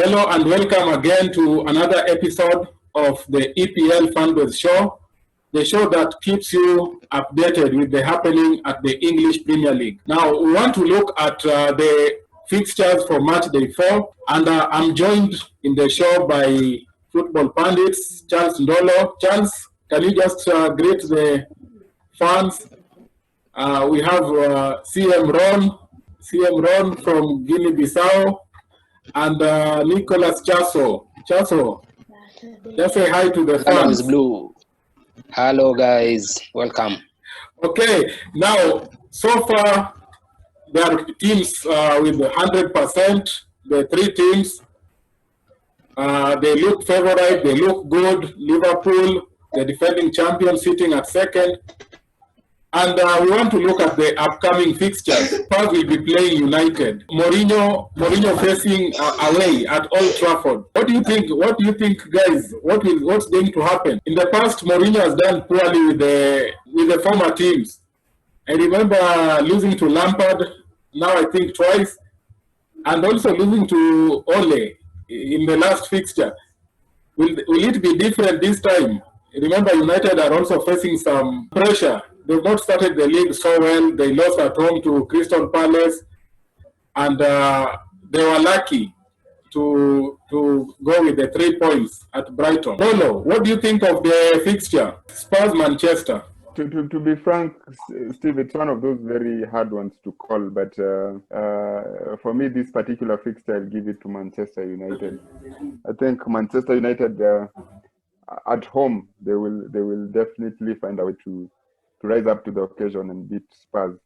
Hello and welcome again to another episode of the EPL Fanbase Show, the show that keeps you updated with the happening at the English Premier League. Now, we want to look at the fixtures for Matchday 4, and I'm joined in the show by football pundits, Charles Ndolo. Charles, can you just greet the fans? We have CM Ron from Guinea-Bissau, and Nicholas Chaso. Chaso, just say hi to the fans. Blue. Hello guys, welcome. Okay, now so far there are teams with 100%. The three teams, they look favorite, they look good. Liverpool, the defending champion, sitting at second. And we want to look at the upcoming fixtures. Spurs will be playing United. Mourinho facing away at Old Trafford. What do you think? What do you think, guys? What's going to happen? In the past, Mourinho has done poorly with the former teams. I remember losing to Lampard. Now I think twice, and also losing to Ole in the last fixture. Will it be different this time? Remember, United are also facing some pressure. They've not started the league so well. They lost at home to Crystal Palace, and they were lucky to go with the 3 points at Brighton. Lolo, what do you think of the fixture? Spurs Manchester. To be frank, Steve, it's one of those very hard ones to call. But for me, this particular fixture, I'll give it to Manchester United. I think Manchester United at home, they will definitely find a way to rise up to the occasion and beat Spurs.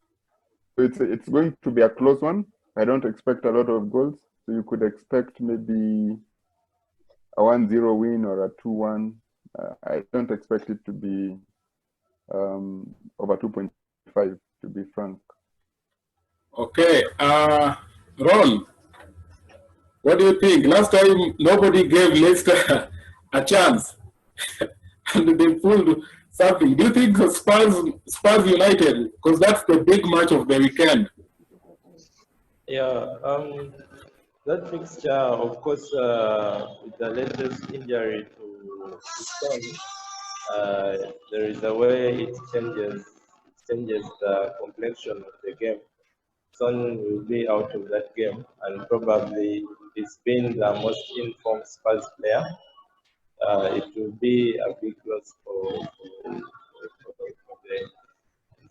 So it's going to be a close one. I don't expect a lot of goals. So you could expect maybe a 1-0 win or a 2-1. I don't expect it to be over 2.5, to be frank. Okay. Ron, what do you think? Last time, nobody gave Leicester a chance. And they pulled something. Do you think Spurs United, because that's the big match of the weekend? Yeah, that fixture, of course, with the latest injury to Son, there is a way it changes the complexion of the game. Son will be out of that game, and probably he's been the most informed Spurs player. It will be a big loss for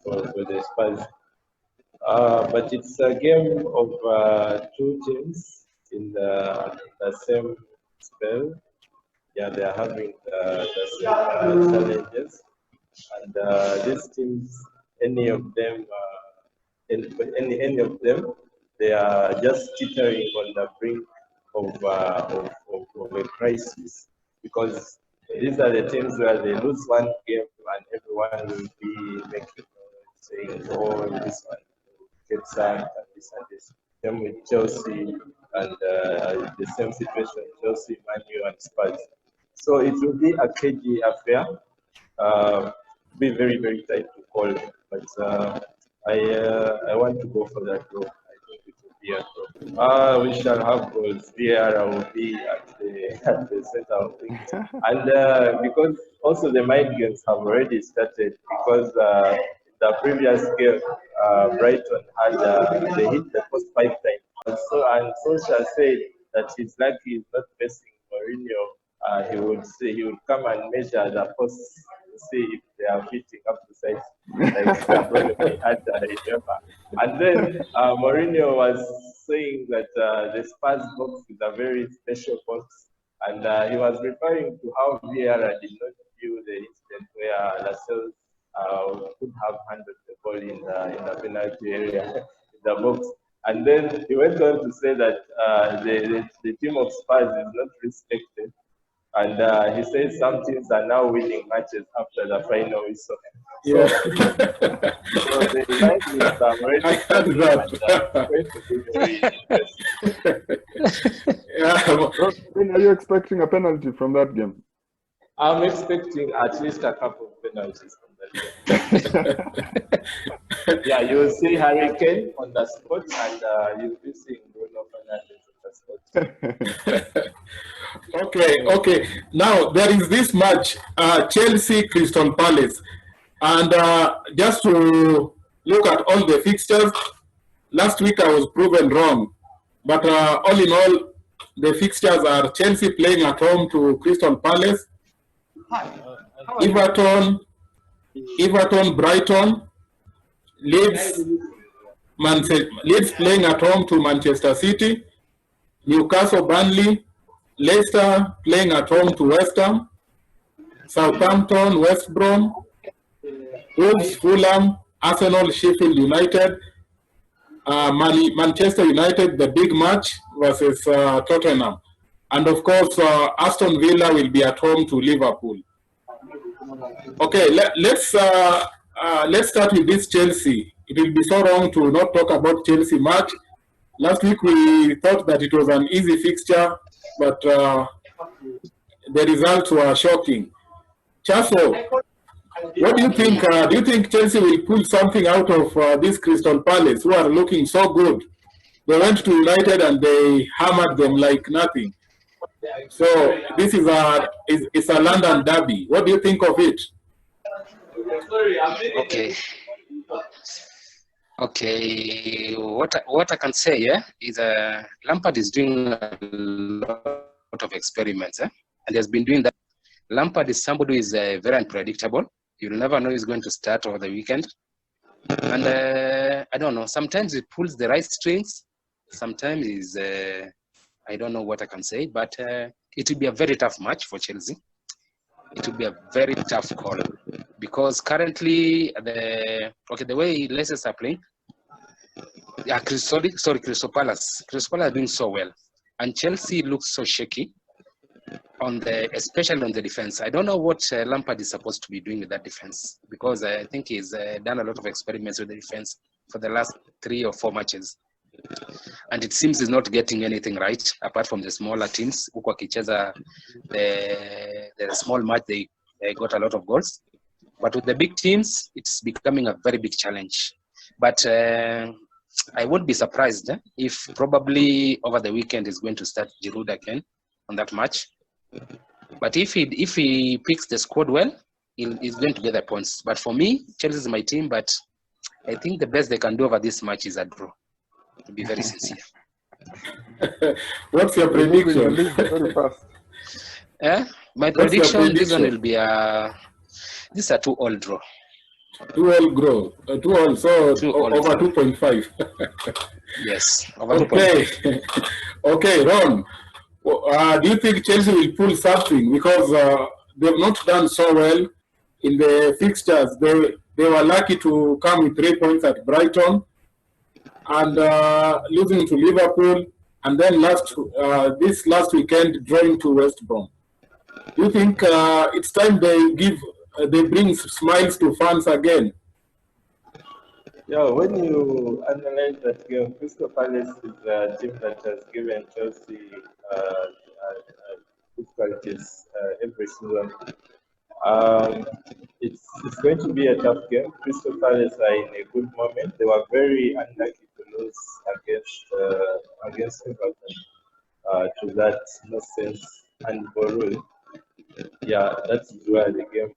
the Spurs. But it's a game of two teams in the same spell. Yeah, they are having the same challenges, and these teams, any of them, they are just teetering on the brink of a crisis, because these are the teams where they lose one game and everyone will be making saying, "Oh, this one gets sacked and this and this." Same with Chelsea, and the same situation: Chelsea, Man U, and Spurs. So it will be a cagey affair. Be very, very tight to call, but I want to go for that draw. I think it will be a draw. We shall have goals. VAR will be at the center of things, and because also the mind games have already started, because the previous game, Brighton had they hit the post 5 times. And Solskjaer said that he's lucky he's not facing Mourinho. He would come and measure the posts to see if they are fitting up to size, like the problem he had remember. And then Mourinho was saying that the Spurs box is a very special box, and he was referring to how VAR did not view the incident where Lascelles could have handled the ball in the penalty area in the box. And then he went on to say that the team of Spurs is not respected. And he says some teams are now winning matches after the final whistle. Yeah. So the United are already. I heard Are you expecting a penalty from that game? I'm expecting at least a couple of penalties from that game. Yeah, you will see Harry Kane on the spot, and you'll be seeing Bruno Fernandes on the spot. Okay. Now there is this match, Chelsea Crystal Palace, and just to look at all the fixtures. Last week I was proven wrong, but all in all, the fixtures are Chelsea playing at home to Crystal Palace, Everton, Brighton, Leeds, Leeds playing at home to Manchester City, Newcastle, Burnley, Leicester playing at home to West Ham, Southampton, West Brom, Wolves, Fulham, Arsenal, Sheffield United, Manchester United, the big match versus Tottenham. And of course, Aston Villa will be at home to Liverpool. Okay, let's start with this Chelsea. It will be so wrong to not talk about Chelsea match. Last week we thought that it was an easy fixture, but the results were shocking. Chaso, what do you think? Do you think Chelsea will pull something out of this Crystal Palace, who are looking so good? They went to United and they hammered them like nothing. So this is it's a London derby. What do you think of it? Okay. What I can say, is Lampard is doing a lot of experiments, and he has been doing that. Lampard is somebody who is very unpredictable. You'll never know he's going to start over the weekend. And I don't know, sometimes he pulls the right strings, sometimes he's, I don't know what I can say, but it will be a very tough match for Chelsea. It will be a very tough call because currently the way Leicester are playing, Crystal Palace. Crystal Palace are doing so well, and Chelsea looks so shaky especially on the defense. I don't know what Lampard is supposed to be doing with that defense because I think he's done a lot of experiments with the defense for the last 3 or 4 matches. And it seems he's not getting anything right apart from the smaller teams. Huko akicheza the small match, they got a lot of goals. But with the big teams, it's becoming a very big challenge. But I won't be surprised if probably over the weekend he's going to start Giroud again on that match. But if he picks the squad well, he's going to get the points. But for me, Chelsea is my team, but I think the best they can do over this match is a draw, to be very sincere. What's your prediction? Very fast. My prediction, this one will be this is a 2-2 draw. 2-2 draw. 2-2, so 2-2 over 2.5. Yes. Over okay. 2.5. Okay, Ron. Do you think Chelsea will pull something? Because they've not done so well in the fixtures. They were lucky to come with 3 points at Brighton and losing to Liverpool, and then this last weekend drawing to West Brom. Do you think it's time they bring smiles to fans again? Yeah, when you analyze that game, Crystal Palace is a team that has given Chelsea difficulties every season. It's going to be a tough game. Crystal Palace are in a good moment. They were very unlucky to lose against Everton to that nonsense and rule. Yeah, that's where the game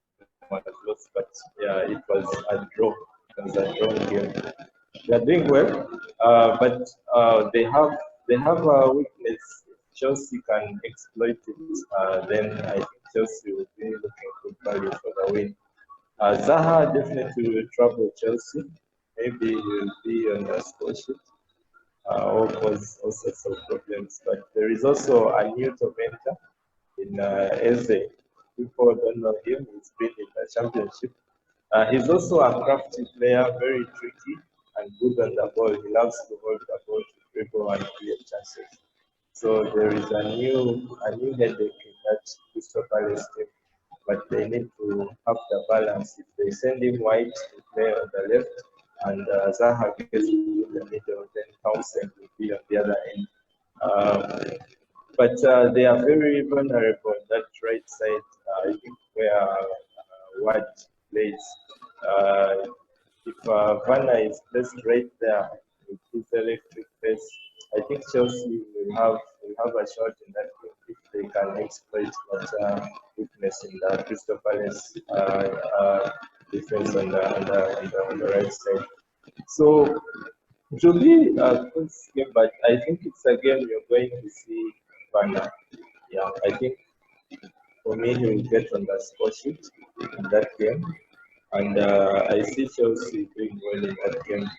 was lost. But yeah, it was a draw. It was a drawn game. They are doing well, but they have a weakness. Chelsea can exploit it, then I think Chelsea will be looking good value for the win. Zaha definitely will trouble Chelsea. Maybe he will be on a score sheet or cause all sorts of problems. But there is also a new tormentor in Eze. People don't know him. He's been in the championship. He's also a crafty player, very tricky and good on the ball. He loves to hold the ball to dribble and create chances. So there is a new headache in that Crystal Palace team, but they need to have the balance. If they send him White to play on the left and Zaha gets in the middle, then Townsend will be on the other end. But they are very vulnerable on that right side. I think where White plays. If Vanna is placed right there with his electric pace, I think Chelsea will have a shot in that game if they can exploit that weakness in the Crystal Palace defense on the right side. So it will be a close game, but I think it's a game you're going to see Vanna. Yeah, I think for me he will get on the score sheet in that game, and I see Chelsea doing well in that game.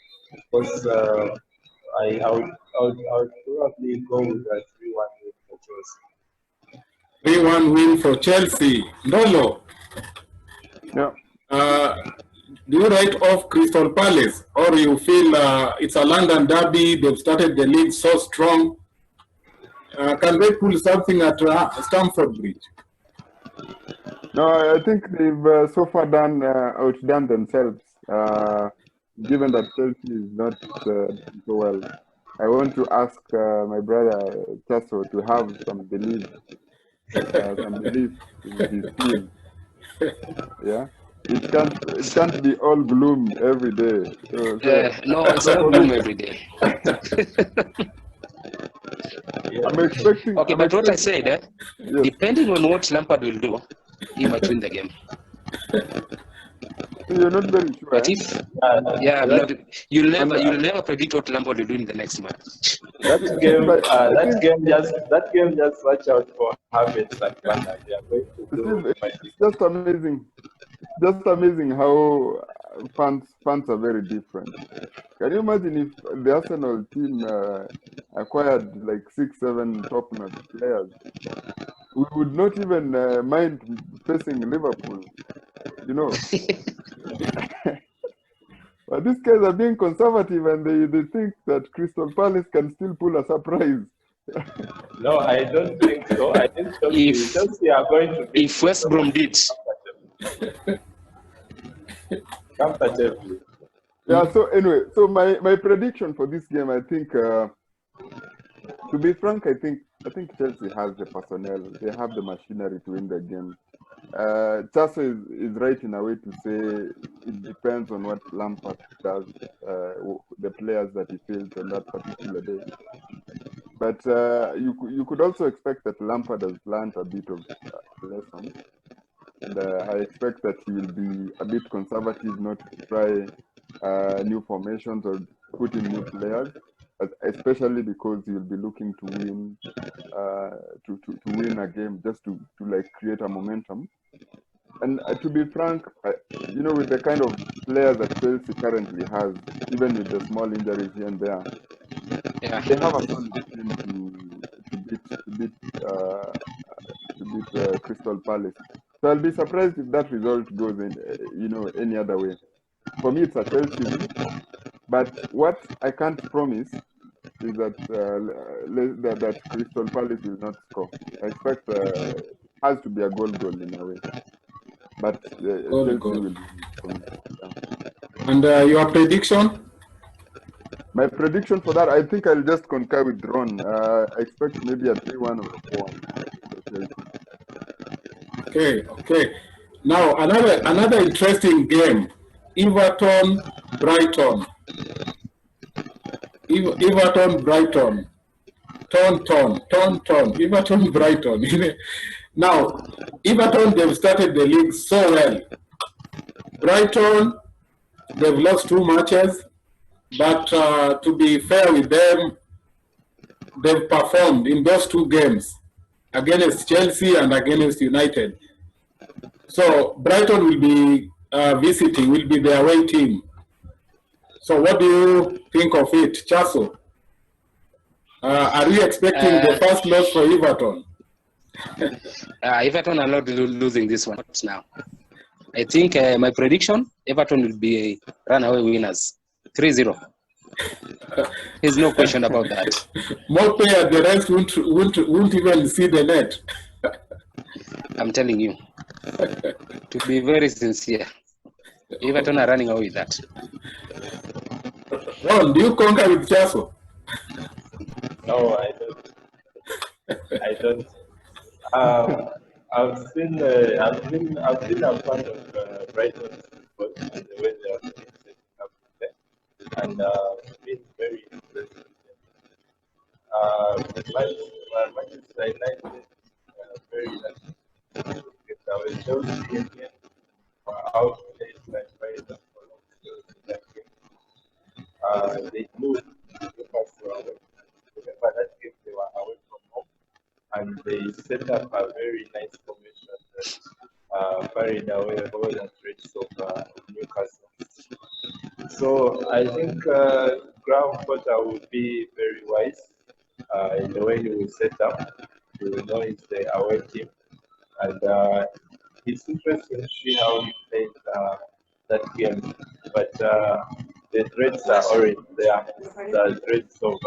Because I would probably go with a 3-1 win for Chelsea. 3-1 win for Chelsea. Ndolo, Yeah. do you write off Crystal Palace, or you feel it's a London derby, they've started the league so strong? Can they pull something at Stamford Bridge? No, I think they've so far outdone themselves. Given that Chelsea is not so well, I want to ask my brother Tasso to have some belief in his team. Yeah, it can't be all gloom every day. So No, it's not gloom every day. I'm expecting. Okay, but what I said, yes. depending on what Lampard will do, he might win the game. So you're not very sure. But if you'll never predict what Lampard will do in the next match. That game just watch out for Havertz and Werner. They are going to do It's just amazing. Just amazing how fans are very different. Can you imagine if the Arsenal team acquired like 6-7 top-notch players? We would not even mind facing Liverpool, you know. But these guys are being conservative, and they think that Crystal Palace can still pull a surprise. No, I don't think so. I think Chelsea are going to be. If West Brom did. Comfortably. Yeah, so anyway, so my prediction for this game, I think, to be frank, I think Chelsea has the personnel. They have the machinery to win the game. Tasso is right in a way to say it depends on what Lampard does, the players that he fields on that particular day. But you could also expect that Lampard has learned a bit of lesson. And I expect that he will be a bit conservative, not to try new formations or put in new players, especially because he will be looking to win, to win a game, just to like create a momentum. And to be frank, with the kind of players that Chelsea currently has, even with the small injuries here and there, they have a solid team to beat Crystal Palace. So I'll be surprised if that result goes in, any other way. For me, it's a Chelsea win. But what I can't promise is that that Crystal Palace will not score. I expect it has to be a goal in a way. But Chelsea will win. And your prediction? My prediction for that, I think I'll just concur with Ron. I expect maybe a 3-1 or a 4-1. Okay. Now another interesting game. Everton Brighton. Everton Brighton. Everton Brighton. Now, Everton, they've started the league so well. Brighton, they've lost 2 matches, but to be fair with them, they've performed in those 2 games against Chelsea and against United. So Brighton will be will be their away team. So what do you think of it, Chaso? Are you expecting the first loss for Everton? Everton are not losing this one now. I think my prediction, Everton will be runaway winners, 3-0. There's no question about that. More players, the rest won't even see the net. I'm telling you. To be very sincere, Everton are running away with that. Ron, do you concur with Chaso? No, I don't. I've been a fan of Brighton's football and the way they have been setting up there, and been very impressed with them. Manchester United, very lucky. Chelsea again were outplayed by Brighton for long spells in that game. They blew Newcastle away. Remember that game they were away from home, and they set up a very nice formation that carried away all the threats of Newcastle. So I think Graham Potter will be very wise in the way he will set up. He will know it's the away team, and it's interesting to see how he plays that game. But the threats are already there. The threats of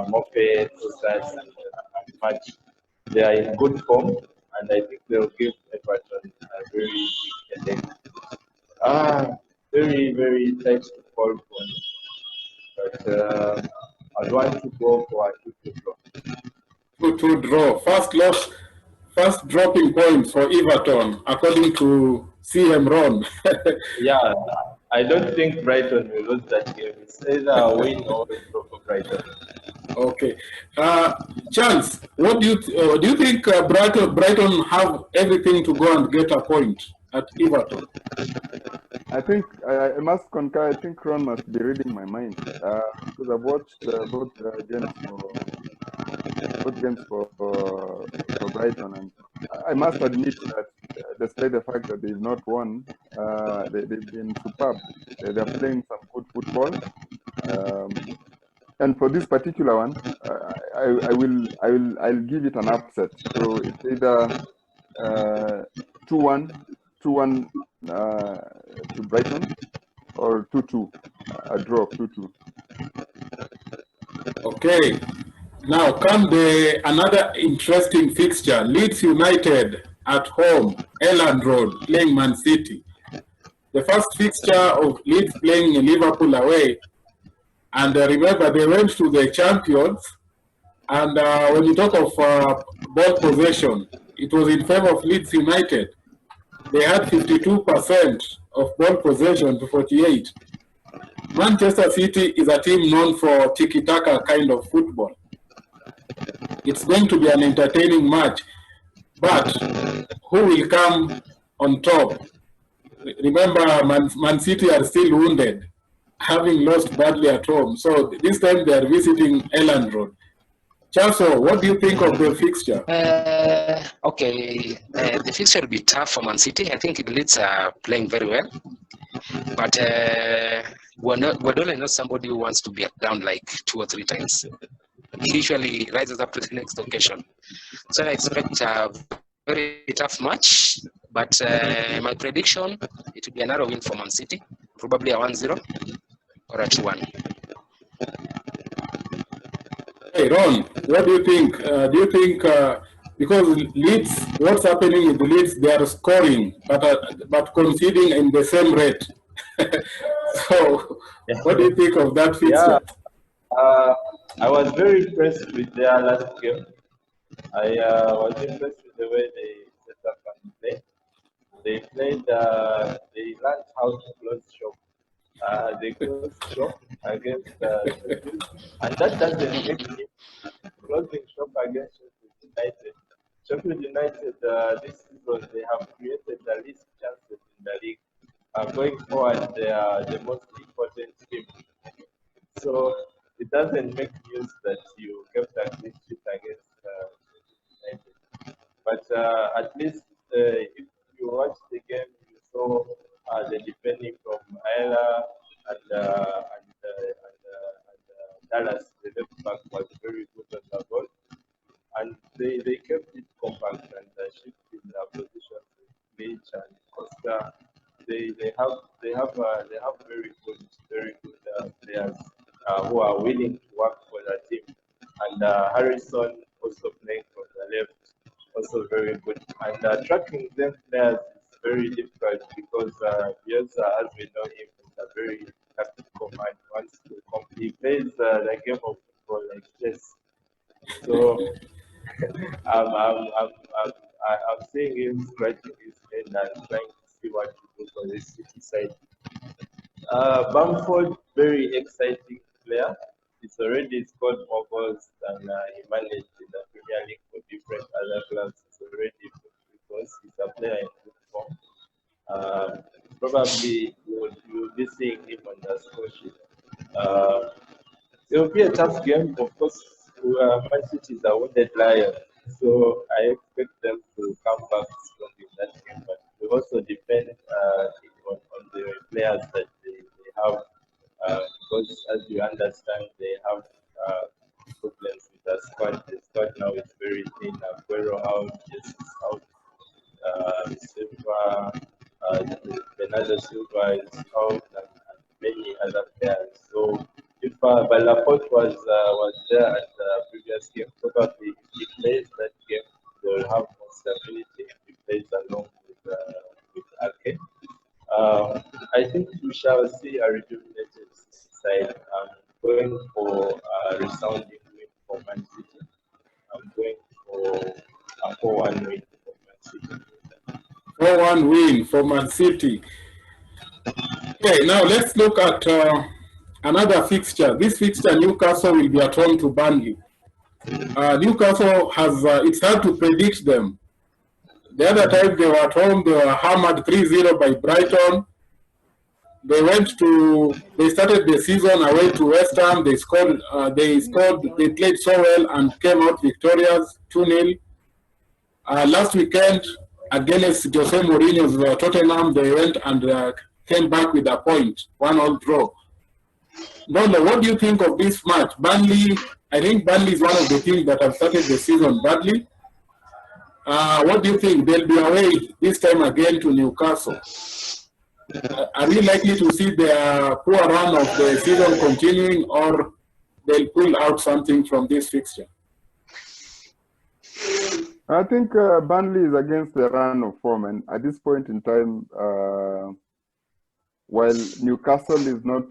Mope, Tosas, and Match. They are in good form, and I think they'll give Everton a very big headache. Very, very tight to call for me. But I'd want to go for a 2-2 draw. 2-2 draw. First dropping points for Everton, according to CM Ron. Yeah, I don't think Brighton will lose that game. It's either a win or a draw for Brighton. Okay. Chance, what do you think Brighton have everything to go and get a point at Everton? I think I must concur. I think Ron must be reading my mind because I've watched both games for Brighton, and I must admit that despite the fact that they've not won, they've been superb. They're playing some good football, and for this particular one, I'll give it an upset. So it's either 2-1 to Brighton, or 2-2, a draw of 2-2. Okay. Now come another interesting fixture. Leeds United at home, Elland Road, playing Man City. The first fixture of Leeds playing in Liverpool away. And remember, they went to the champions. And when you talk of ball possession, it was in favor of Leeds United. They had 52% of ball possession to 48. Manchester City is a team known for tiki-taka kind of football. It's going to be an entertaining match, but who will come on top? Remember, Man City are still wounded, having lost badly at home. So this time they are visiting Elland Road. Chaso, what do you think of the fixture? Okay, the fixture will be tough for Man City. I think the Leeds are playing very well, but Guardiola is not somebody who wants to be down like 2 or 3 times. He usually rises up to the next occasion. So I expect a very tough match, but my prediction, it will be a narrow win for Man City, probably a 1-0 or a 2-1. Hey, Ron, what do you think? Do you think, because Leeds, what's happening with the Leeds, they are scoring, but conceding in the same rate. So, what do you think of that fixture? Yeah, I was very impressed with their last game. I was impressed with the way they set up and play. They played, they learned how to close shop. They closed shop against Sheffield, and that doesn't make me closing shop against Sheffield United. Sheffield United, this season, they have created the least chances in the league. Going forward, they are the most important team. So it doesn't make news that you kept a clean sheet against United. But at least if you watch the game, you saw the defending from Ayla and Dallas. The left back was very good on the ball, and they kept it compact and shifted their positions with Mitch and Costa. They have very good players who are willing to work for the team. And Harrison also playing from the left, also very good. And tracking them players is very difficult because Bielsa, as we know him, is a very tactical man. Wants to he plays the game of football like chess. So I'm seeing him scratching his head and trying to see what to do for this City side. Bamford, very exciting player. He's already scored more goals than he managed in the Premier League for different other clubs. It's already good because he's a player in good form. Probably you'll be seeing him on the score sheet. It will be a tough game, of course. Man City is a wounded lion, so I expect them to come back strong in that game. But it will also depend on the players that they have, because as you understand, they have problems with the squad. The squad now is very thin. Aguero out, Jesus out, Silva, Bernardo Silva is out, and many other players. So if Balapot was there at the previous game, probably if he plays that game, they will have more stability if he plays along with Ake. I think we shall see a rejuvenated side. I'm going for a resounding win for Man City. I'm going for a 4-1 win for Man City. 4-1 win for Man City. Okay, now let's look at another fixture. This fixture, Newcastle will be at home to Burnley. Newcastle has, it's hard to predict them. The other time they were at home, they were hammered 3-0 by Brighton. They started the season away to West Ham. They played so well and came out victorious, 2-0. Last weekend, against Jose Mourinho's Tottenham, they went and came back with a point, 1-1 draw. Nono, what do you think of this match? Burnley, I think Burnley is one of the teams that have started the season badly. What do you think? They'll be away this time again to Newcastle. Are we likely to see their poor run of the season continuing, or they'll pull out something from this fixture? I think Burnley is against the run of form, and at this point in time, while Newcastle is not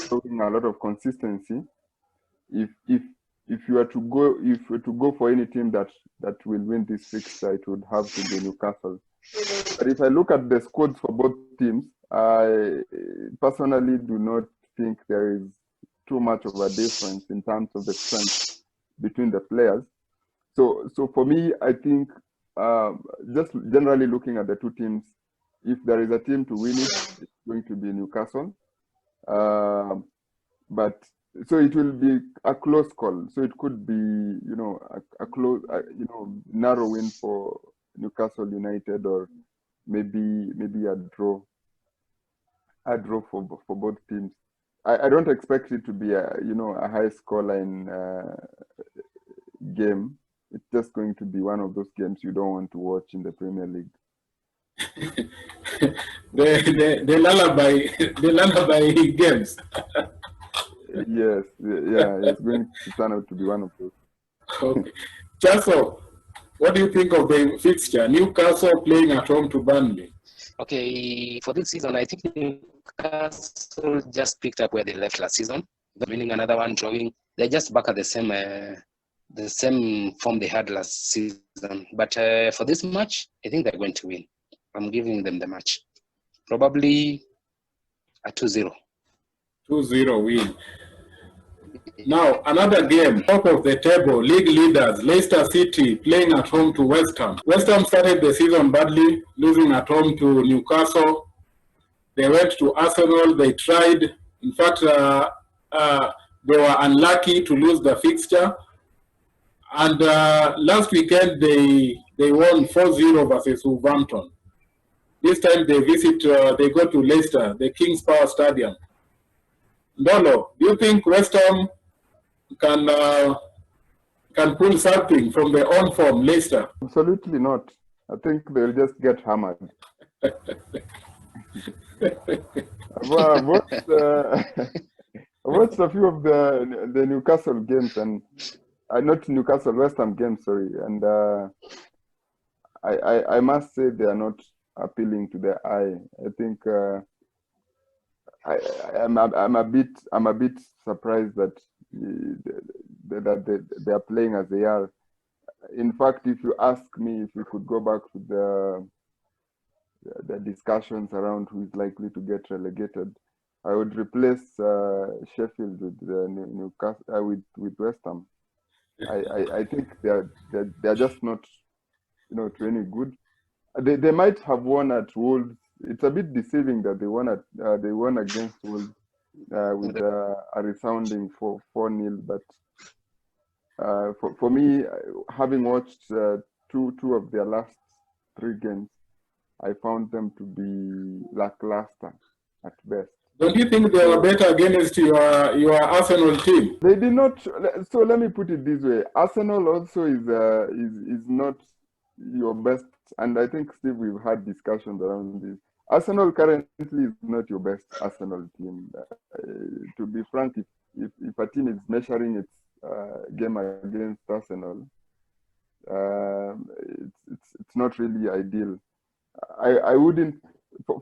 showing a lot of consistency, if you were to go for any team that will win this fixture, it would have to be Newcastle. But if I look at the squads for both teams, I personally do not think there is too much of a difference in terms of the strength between the players. So for me, I think just generally looking at the two teams, if there is a team to win it, it's going to be Newcastle. But so it will be a close call. So it could be, a close, narrow win for Newcastle United, or maybe a draw. A draw for both teams. I don't expect it to be a high scoreline game. It's just going to be one of those games you don't want to watch in the Premier League. the lullaby games. Yes, yeah, it's going to turn out to be one of those. Okay. Chaso, what do you think of the fixture? Newcastle playing at home to Burnley. Okay, for this season, I think Newcastle just picked up where they left last season. They're winning another one, drawing. They're just back at the same form they had last season. But for this match, I think they're going to win. I'm giving them the match. Probably a 2-0. 2-0 win. Now, another game, top of the table, league leaders, Leicester City playing at home to West Ham. West Ham started the season badly, losing at home to Newcastle. They went to Arsenal, they tried. In fact, they were unlucky to lose the fixture. And last weekend, they won 4-0 versus Wolverhampton. This time they go to Leicester, the King's Power Stadium. Ndolo, do you think West Ham can pull something from their own form, Leicester? Absolutely not. I think they'll just get hammered. I've watched a few of the Newcastle games, and not Newcastle, West Ham games, sorry, and I must say they are not appealing to the eye. I think I'm a bit surprised that they are playing as they are. In fact, if you ask me if we could go back to the discussions around who is likely to get relegated, I would replace Sheffield with Newcastle with West Ham. I think they're just not to any good. They might have won at Wolves. It's a bit deceiving that they won against Wolves with a resounding 4-0. But for me, having watched two of their last 3 games, I found them to be lackluster at best. Don't you think they were better against your Arsenal team? They did not. So let me put it this way: Arsenal also is not your best, and I think Steve, we've had discussions around this. Arsenal currently is not your best Arsenal team. To be frank, if a team is measuring its game against Arsenal, it's not really ideal. I wouldn't.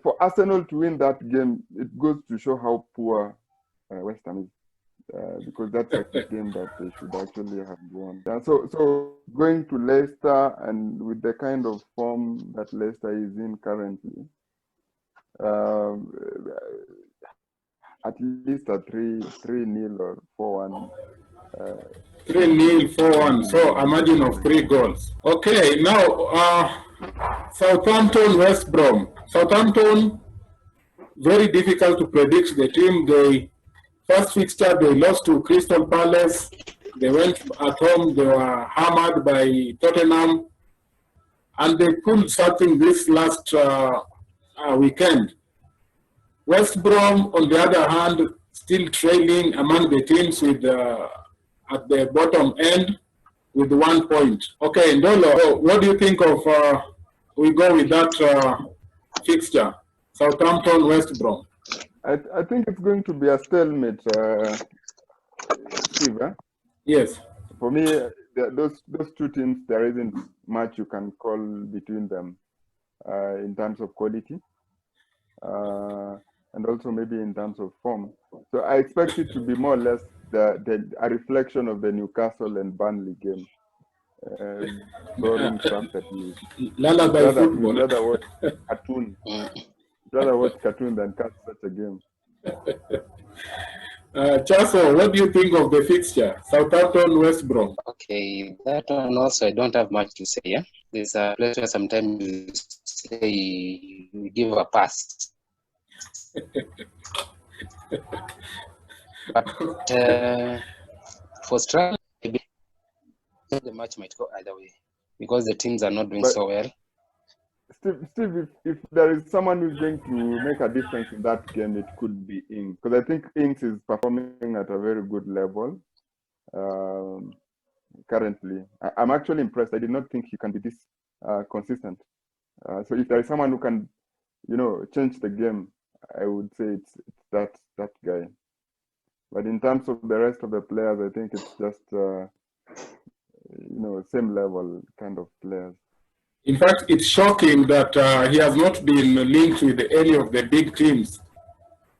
For Arsenal to win that game, it goes to show how poor West Ham is, because that's a game that they should actually have won. So going to Leicester, and with the kind of form that Leicester is in currently, at least a 3-0 or 4-1. 3-0, 4-1. So a margin of 3 goals. Okay, now Southampton, West Brom. Southampton, very difficult to predict the team. They first fixture they lost to Crystal Palace. They went at home. They were hammered by Tottenham, and they pulled something this last weekend. West Brom, on the other hand, still trailing among the teams with at the bottom end with 1 point. Okay, Ndolo, what do you think of we go with that fixture, Southampton, West Brom? I think it's going to be a stalemate, Steve. Yes. For me, those 2 teams, there isn't much you can call between them in terms of quality, and also maybe in terms of form. So I expect it to be more or less a reflection of the Newcastle and Burnley game. Boring stuff that Lullaby football. We'd rather watch cartoon. Rather watch cartoon than catch such a game. Chaso, what do you think of the fixture, Southampton, West Brom? Okay, that one also I don't have much to say. Yeah, there's a place where sometimes you say you give a pass. But for Australia, maybe the match might go either way because the teams are not doing so well. Steve, if there is someone who's going to make a difference in that game, it could be Ings, because I think Ings is performing at a very good level currently. I'm actually impressed. I did not think he can be this consistent. So if there is someone who can, change the game, I would say it's that guy. But in terms of the rest of the players, I think it's just same level kind of players. In fact, it's shocking that he has not been linked with any of the big teams.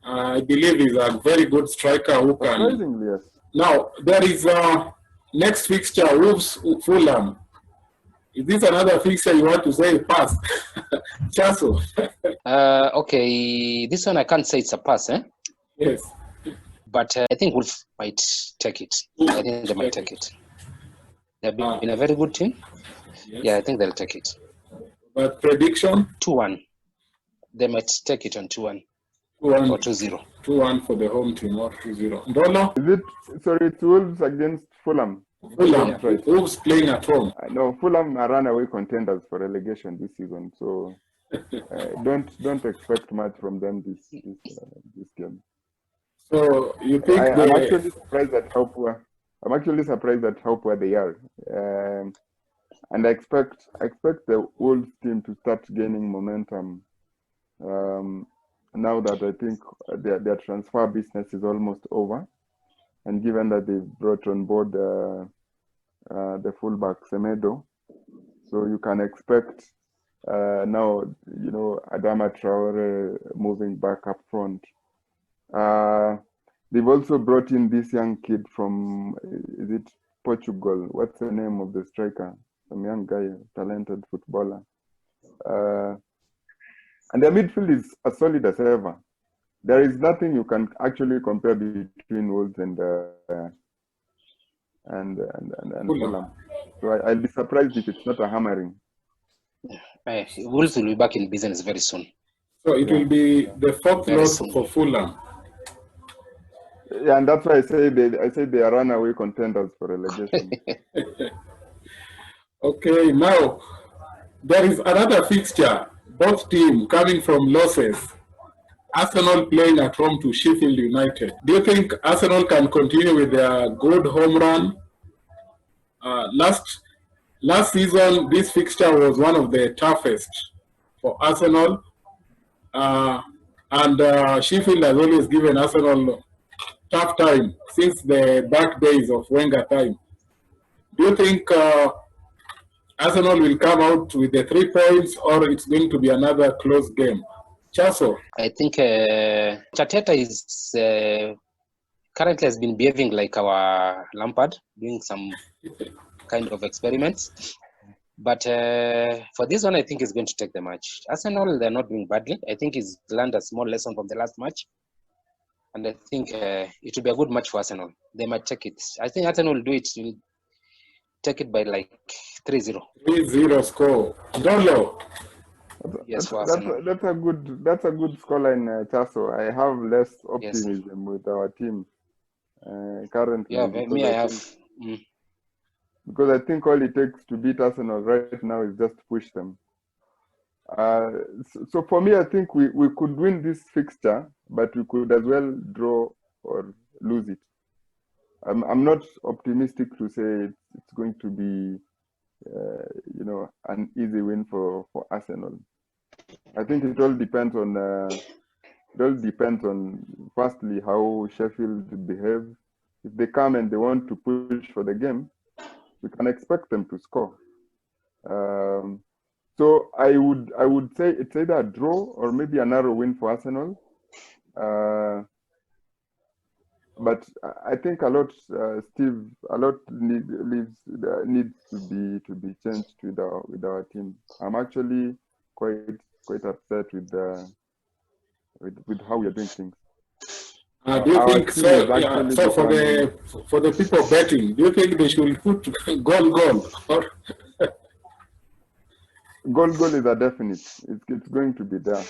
I believe he's a very good striker who can. Surprisingly, yes. Now, there is next fixture, Wolves, Fulham. Is this another fixture you want to say pass? Chaso. Okay, this one I can't say it's a pass, eh? Yes. But I think Wolves might take it. I think they might take it. They've been a very good team. Yes. Yeah, I think they'll take it. But prediction? 2-1. They might take it on 2-1. 2-1 or 2-0. 2-1 for the home team or 2-0. Ndolo? Is it, sorry, it's Wolves against Fulham? Fulham. Yeah. Right. Wolves playing at home. I know Fulham are runaway contenders for relegation this season, so don't expect much from them this game. So you think I'm actually surprised at how poor. I'm actually surprised at how poor they are, and I expect the Wolves team to start gaining momentum now that I think their transfer business is almost over, and given that they've brought on board the fullback Semedo, so you can expect now Adama Traore moving back up front. They've also brought in this young kid from, is it Portugal? What's the name of the striker? Some young guy, talented footballer. And their midfield is as solid as ever. there is nothing you can actually compare between Wolves and Fulham. So I'll be surprised if it's not a hammering. Wolves will be back in business very soon. So it will be the fourth Very loss soon. for Fulham. Yeah, and that's why I say they are runaway contenders for relegation. Okay, now there is another fixture. Both teams coming from losses. Arsenal playing at home to Sheffield United. Do you think Arsenal can continue with their good home run? Last season, this fixture was one of the toughest for Arsenal. And Sheffield has always given Arsenal tough time since the back days of Wenger time. Do you think Arsenal will come out with the 3 points, or it's going to be another close game? Chaso? I think Chateta is currently has been behaving like our Lampard, doing some kind of experiments. But for this one, I think he's going to take the match. Arsenal, they're not doing badly. I think he's learned a small lesson from the last match. And I think it will be a good match for Arsenal. They might take it. I think Arsenal will do it. Will take it by like 3-0. 3-0 score. Dolo? Yes, for Arsenal. That's a good scoreline, Chaso. I have less optimism with our team currently. Yeah, me, I have. Because I think all it takes to beat Arsenal right now is just push them. So for me, I think we could win this fixture, but we could as well draw or lose it. I'm not optimistic to say it's going to be, an easy win for Arsenal. I think it all depends on firstly how Sheffield behave. If they come and they want to push for the game, we can expect them to score. So I would say it's either a draw or maybe a narrow win for Arsenal. But I think a lot needs to be changed with our team. I'm actually quite upset with how we are doing things. Do you think so? So for the people betting, do you think they should put goal or? Goal is a definite. It's going to be there.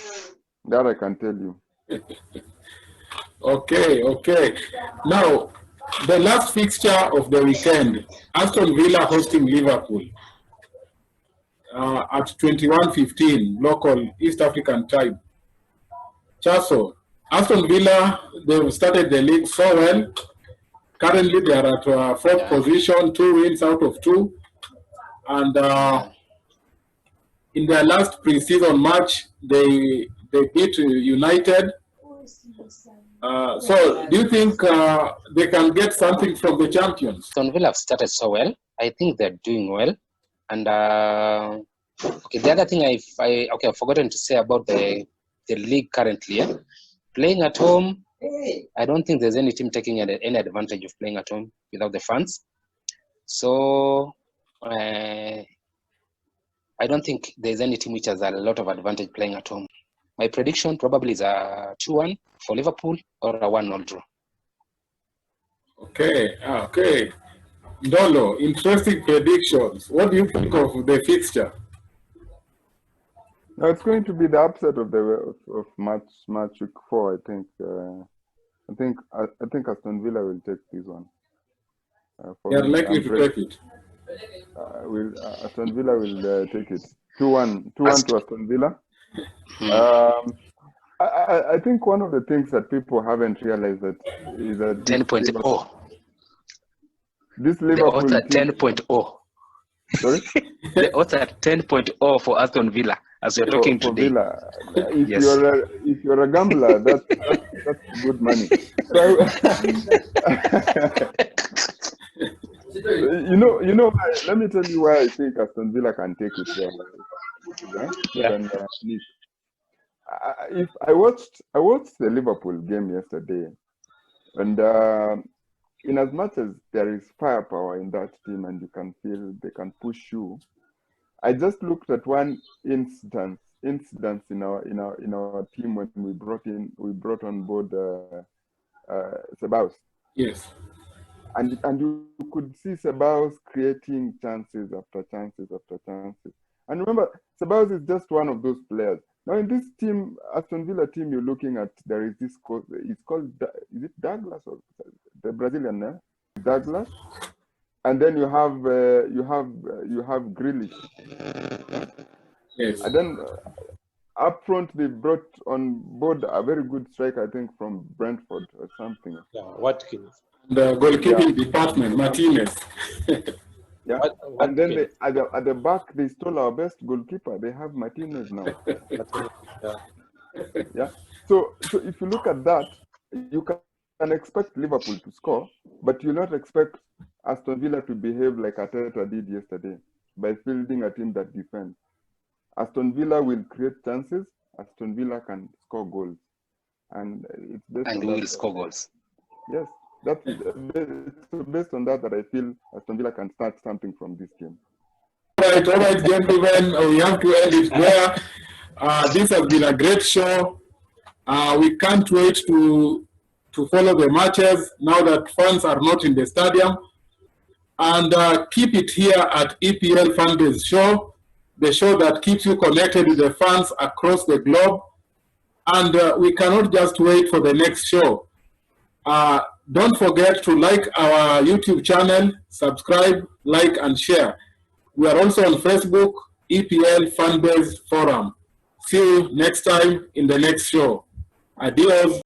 That I can tell you. Okay. Now, the last fixture of the weekend, Aston Villa hosting Liverpool at 21:15 local East African time. Chaso, Aston Villa, they've started the league so well. Currently, they are at fourth position, 2 wins out of 2. And in their last pre-season match, they beat United. So, do you think they can get something from the champions? Aston Villa have started so well. I think they're doing well. And the other thing I've forgotten to say about the league currently. Playing at home, I don't think there's any team taking any advantage of playing at home without the fans. So I don't think there's any team which has a lot of advantage playing at home. My prediction probably is a 2-1 for Liverpool or a 1-0 draw. Okay. Dolo, interesting predictions. What do you think of the fixture? No, it's going to be the upset of match week 4. I think Aston Villa will take this one. They are likely to take it. Aston Villa will take it 2-1 to Aston Villa. I think one of the things that people haven't realized is that 10.0. This Liverpool the odds are 10.0. Sorry? The odds are 10.0 for Aston Villa as we're talking for today. Villa. If you're a gambler, that's good money. So, let me tell you why I think Aston Villa can take it. If I watched the Liverpool game yesterday, and in as much as there is firepower in that team and you can feel they can push you, I just looked at one instance incidents in our team when we brought on board Sebaos. Yes. And you could see Sebaos creating chances after chances after chances. And remember, Sebaos is just one of those players. Now in this team, Aston Villa team you're looking at, there is this it's called, is it Douglas or the Brazilian name? Douglas. And then you have Grealish. Yes. And then up front they brought on board a very good striker, I think from Brentford or something. Yeah, Watkins. The goalkeeping department, Martinez. Yeah, and then at the back they stole our best goalkeeper. They have Martinez now. Yeah. So if you look at that, you can expect Liverpool to score, but you'll not expect Aston Villa to behave like Arteta did yesterday by fielding a team that defends. Aston Villa will create chances. Aston Villa can score goals, and it's based And on we that. will score goals. Yes, that's based on that I feel Aston Villa can start something from this game. All right, gentlemen, we have to end it there. This has been a great show. We can't wait to follow the matches now that fans are not in the stadium. And keep it here at EPL Fanbase Show, the show that keeps you connected with the fans across the globe. And we cannot just wait for the next show. Don't forget to like our YouTube channel, subscribe, like, and share. We are also on Facebook, EPL Fanbase Forum. See you next time in the next show. Adios.